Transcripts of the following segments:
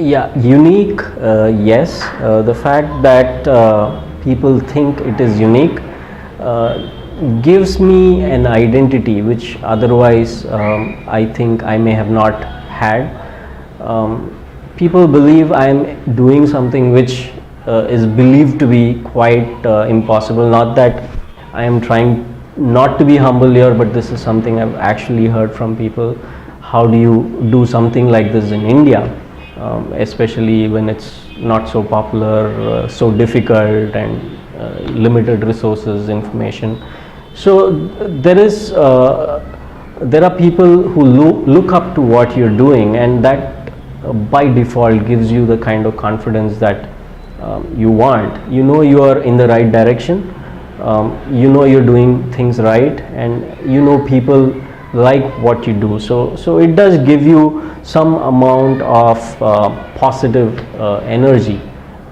Yeah, unique, yes. The fact that people think it is unique uh, gives me an identity which otherwise I think I may have not had. People believe I am doing something which is believed to be quite impossible. Not that I am trying not to be humble here, but this is something I've actually heard from people. How do you do something like this in India? Especially when it's not so popular, so difficult, and limited resources, information. So there are people who look up to what you're doing, and that by default gives you the kind of confidence that you want. You know you are in the right direction. You know you're doing things right, and you know people like what you do. So it does give you some amount of positive energy,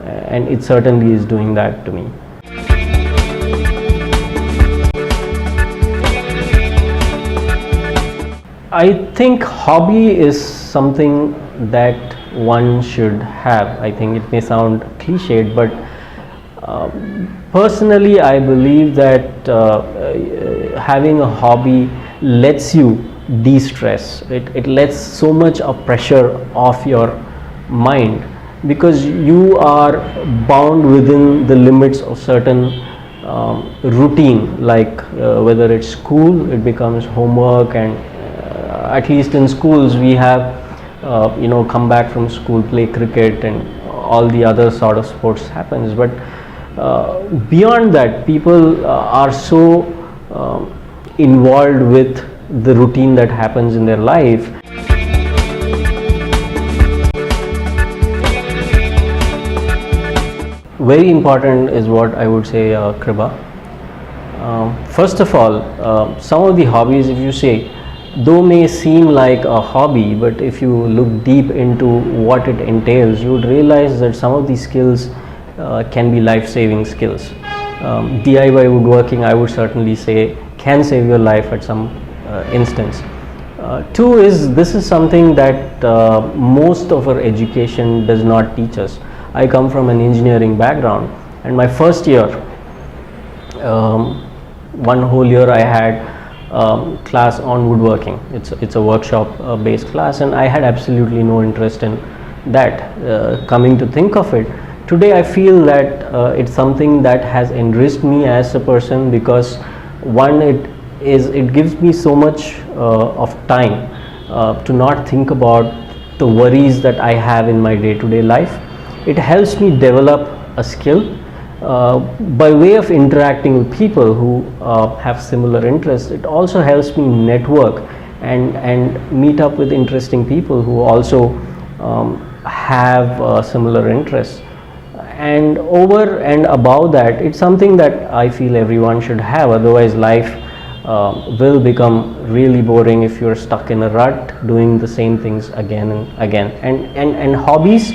and it certainly is doing that to me. I think hobby is something that one should have. I think it may sound cliched, but personally I believe that having a hobby lets you de-stress. It lets so much of pressure off your mind, because you are bound within the limits of certain routine, like whether it's school, it becomes homework, and at least in schools we have come back from school, play cricket, and all the other sort of sports happens. But beyond that, people are so involved with the routine that happens in their life. Very important is what I would say, Kriba. First of all, some of the hobbies, if you say, though may seem like a hobby, but if you look deep into what it entails, you would realize that some of these skills can be life-saving skills. DIY woodworking, I would certainly say, can save your life at some instance. Two is, this is something that most of our education does not teach us. I come from an engineering background, and my first year, one whole year I had class on woodworking. It's a workshop based class, and I had absolutely no interest in that. Coming to think of it, today I feel that it's something that has enriched me as a person, because one, it gives me so much of time to not think about the worries that I have in my day-to-day life. It helps me develop a skill by way of interacting with people who have similar interests. It also helps me network and meet up with interesting people who also have similar interests. And over and above that, it's something that I feel everyone should have. Otherwise life will become really boring if you're stuck in a rut doing the same things again and again. And hobbies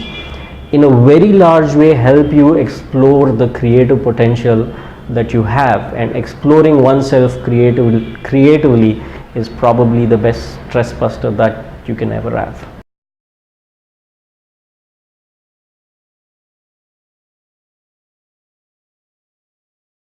in a very large way help you explore the creative potential that you have, and exploring oneself creatively is probably the best stress buster that you can ever have.